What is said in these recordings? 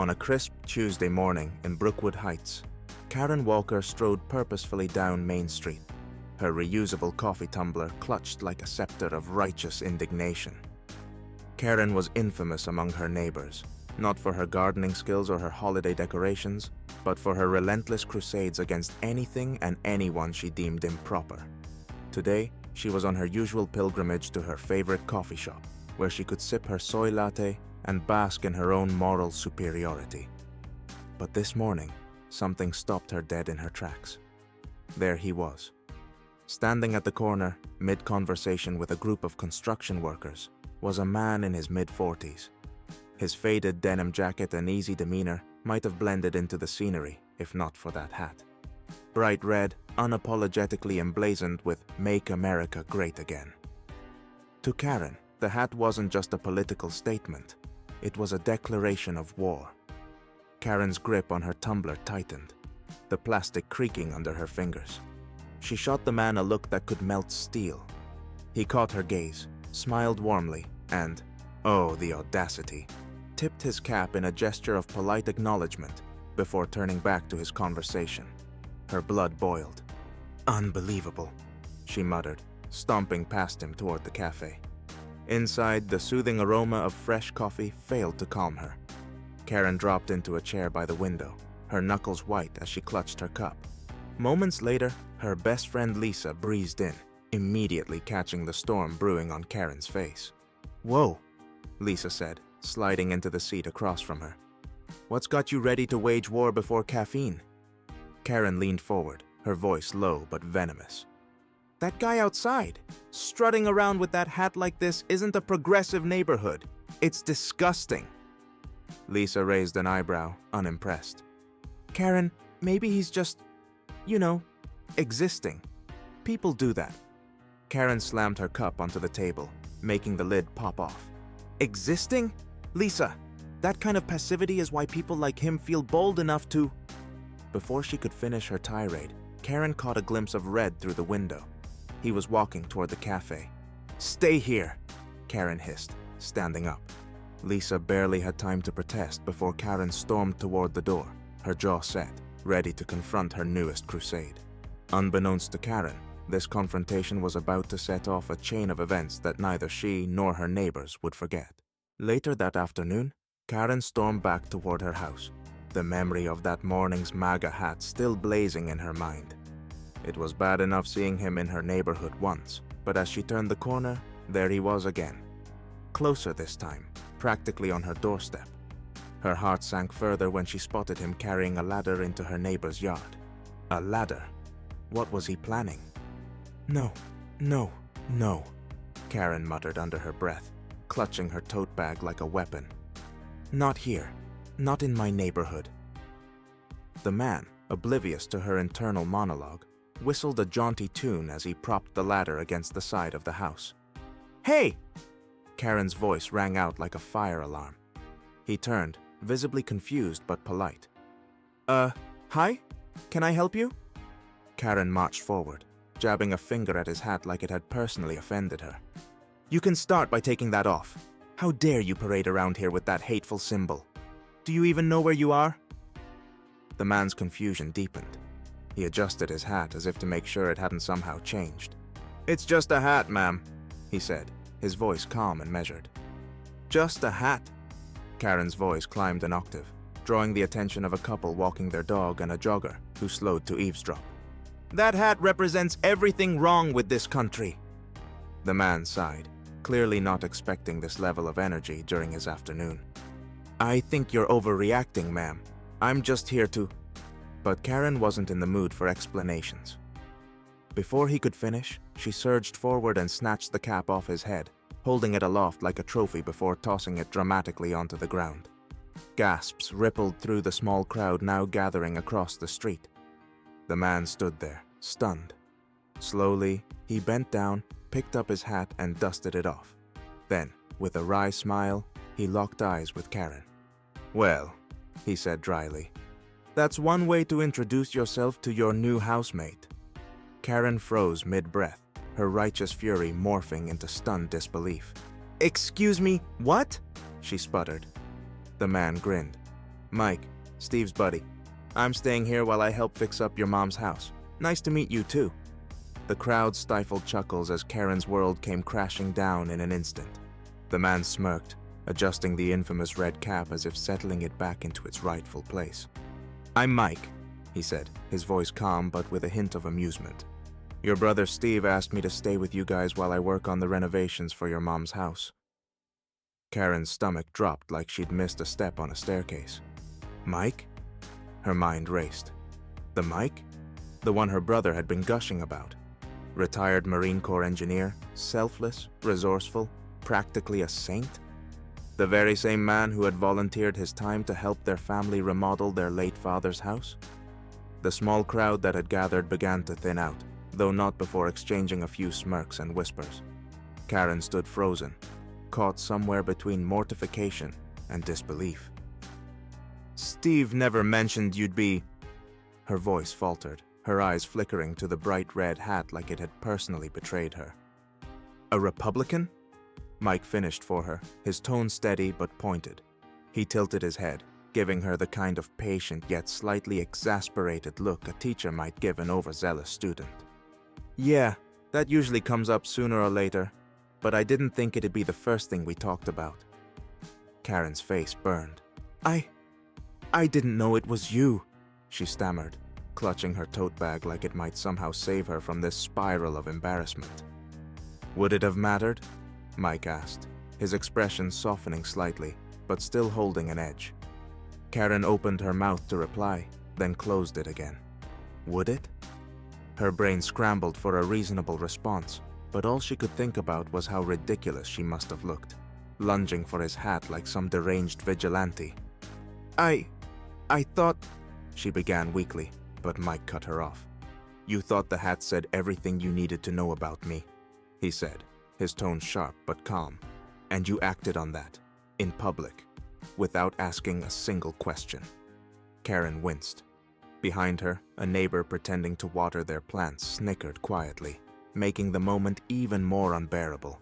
On a crisp Tuesday morning in Brookwood Heights, Karen Walker strode purposefully down Main Street, her reusable coffee tumbler clutched like a scepter of righteous indignation. Karen was infamous among her neighbors, not for her gardening skills or her holiday decorations, but for her relentless crusades against anything and anyone she deemed improper. Today, she was on her usual pilgrimage to her favorite coffee shop, where she could sip her soy latte and bask in her own moral superiority. But this morning, something stopped her dead in her tracks. There he was, standing at the corner, mid-conversation with a group of construction workers, was a man in his mid-40s. His faded denim jacket and easy demeanor might have blended into the scenery, if not for that hat. Bright red, unapologetically emblazoned with "Make America Great Again." To Karen, the hat wasn't just a political statement, it was a declaration of war. Karen's grip on her tumbler tightened, the plastic creaking under her fingers. She shot the man a look that could melt steel. He caught her gaze, smiled warmly, and, oh, the audacity, tipped his cap in a gesture of polite acknowledgement before turning back to his conversation. Her blood boiled. "Unbelievable," she muttered, stomping past him toward the cafe. Inside, the soothing aroma of fresh coffee failed to calm her. Karen dropped into a chair by the window, her knuckles white as she clutched her cup. Moments later, her best friend Lisa breezed in, immediately catching the storm brewing on Karen's face. "Whoa," Lisa said, sliding into the seat across from her. "What's got you ready to wage war before caffeine?" Karen leaned forward, her voice low but venomous. "That guy outside, strutting around with that hat like this isn't a progressive neighborhood. It's disgusting." Lisa raised an eyebrow, unimpressed. "Karen, maybe he's just, existing. People do that." Karen slammed her cup onto the table, making the lid pop off. "Existing? Lisa, that kind of passivity is why people like him feel bold enough to—" Before she could finish her tirade, Karen caught a glimpse of red through the window. He was walking toward the cafe. "Stay here," Karen hissed, standing up. Lisa barely had time to protest before Karen stormed toward the door, her jaw set, ready to confront her newest crusade. Unbeknownst to Karen, this confrontation was about to set off a chain of events that neither she nor her neighbors would forget. Later that afternoon, Karen stormed back toward her house, the memory of that morning's MAGA hat still blazing in her mind. It was bad enough seeing him in her neighborhood once, but as she turned the corner, there he was again. Closer this time, practically on her doorstep. Her heart sank further when she spotted him carrying a ladder into her neighbor's yard. A ladder? What was he planning? No, Karen muttered under her breath, clutching her tote bag like a weapon. "Not here. Not in my neighborhood." The man, oblivious to her internal monologue, whistled a jaunty tune as he propped the ladder against the side of the house. "Hey!" Karen's voice rang out like a fire alarm. He turned, visibly confused but polite. Hi? Can I help you?" Karen marched forward, jabbing a finger at his hat like it had personally offended her. "You can start by taking that off. How dare you parade around here with that hateful symbol? Do you even know where you are?" The man's confusion deepened. He adjusted his hat as if to make sure it hadn't somehow changed. "It's just a hat, ma'am," he said, his voice calm and measured. "Just a hat?" Karen's voice climbed an octave, drawing the attention of a couple walking their dog and a jogger who slowed to eavesdrop. "That hat represents everything wrong with this country." The man sighed, clearly not expecting this level of energy during his afternoon. "I think you're overreacting, ma'am. I'm just here to—" But Karen wasn't in the mood for explanations. Before he could finish, she surged forward and snatched the cap off his head, holding it aloft like a trophy before tossing it dramatically onto the ground. Gasps rippled through the small crowd now gathering across the street. The man stood there, stunned. Slowly, he bent down, picked up his hat and dusted it off. Then, with a wry smile, he locked eyes with Karen. "Well," he said dryly, "that's one way to introduce yourself to your new housemate." Karen froze mid-breath, her righteous fury morphing into stunned disbelief. "Excuse me, what?" she sputtered. The man grinned. Mike, Steve's buddy. I'm staying here while I help fix up your mom's house. Nice to meet you too. The crowd stifled chuckles as Karen's world came crashing down in an instant. The man smirked, adjusting the infamous red cap as if settling it back into its rightful place. I'm Mike, he said, his voice calm but with a hint of amusement. Your brother Steve asked me to stay with you guys while I work on the renovations for your mom's house. Karen's stomach dropped like she'd missed a step on a staircase. Mike? Her mind raced. The Mike? The one her brother had been gushing about. Retired Marine Corps engineer, selfless, resourceful, practically a saint? The very same man who had volunteered his time to help their family remodel their late father's house? The small crowd that had gathered began to thin out, though not before exchanging a few smirks and whispers. Karen stood frozen, caught somewhere between mortification and disbelief. Steve never mentioned you'd be... Her voice faltered, her eyes flickering to the bright red hat like it had personally betrayed her. A Republican? Mike finished for her, his tone steady but pointed. He tilted his head, giving her the kind of patient yet slightly exasperated look a teacher might give an overzealous student. Yeah, that usually comes up sooner or later, but I didn't think it'd be the first thing we talked about. Karen's face burned. I didn't know it was you, she stammered, clutching her tote bag like it might somehow save her from this spiral of embarrassment. Would it have mattered? Mike asked, his expression softening slightly, but still holding an edge. Karen opened her mouth to reply, then closed it again. Would it? Her brain scrambled for a reasonable response, but all she could think about was how ridiculous she must have looked, lunging for his hat like some deranged vigilante. I thought... She began weakly, but Mike cut her off. You thought the hat said everything you needed to know about me, he said, his tone sharp but calm. And you acted on that, in public, without asking a single question. Karen winced. Behind her, a neighbor pretending to water their plants snickered quietly, making the moment even more unbearable.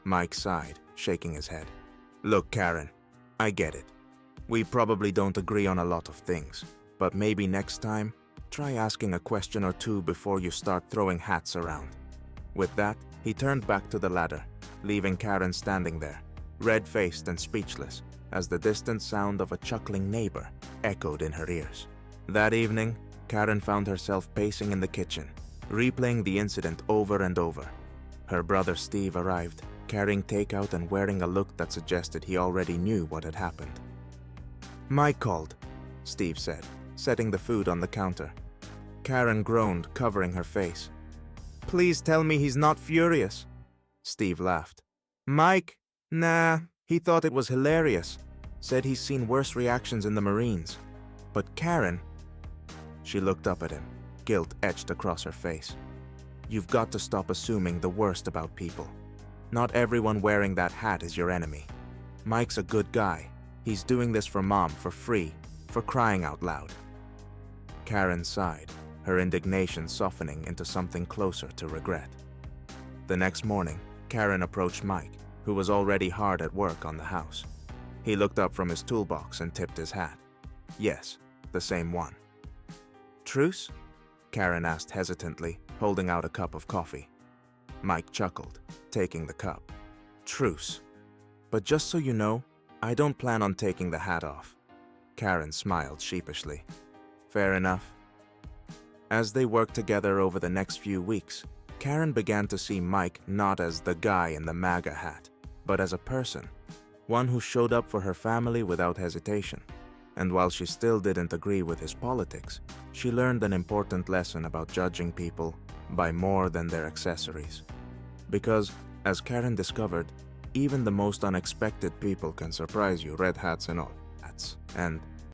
Mike sighed, shaking his head. Look, Karen, I get it. We probably don't agree on a lot of things, but maybe next time, try asking a question or two before you start throwing hats around. With that, he turned back to the ladder, leaving Karen standing there, red-faced and speechless, as the distant sound of a chuckling neighbor echoed in her ears. That evening, Karen found herself pacing in the kitchen, replaying the incident over and over. Her brother Steve arrived, carrying takeout and wearing a look that suggested he already knew what had happened. Mike called, Steve said, setting the food on the counter. Karen groaned, covering her face. Please tell me he's not furious. Steve laughed. Mike? Nah, he thought it was hilarious. Said he's seen worse reactions in the Marines. But Karen... She looked up at him, guilt etched across her face. You've got to stop assuming the worst about people. Not everyone wearing that hat is your enemy. Mike's a good guy. He's doing this for Mom for free, for crying out loud. Karen sighed, her indignation softening into something closer to regret. The next morning, Karen approached Mike, who was already hard at work on the house. He looked up from his toolbox and tipped his hat. Yes, the same one. Truce? Karen asked hesitantly, holding out a cup of coffee. Mike chuckled, taking the cup. Truce. But just so you know, I don't plan on taking the hat off. Karen smiled sheepishly. Fair enough. As they worked together over the next few weeks, Karen began to see Mike not as the guy in the MAGA hat, but as a person, one who showed up for her family without hesitation. And while she still didn't agree with his politics, she learned an important lesson about judging people by more than their accessories. Because, as Karen discovered, even the most unexpected people can surprise you, red hats and all hats. And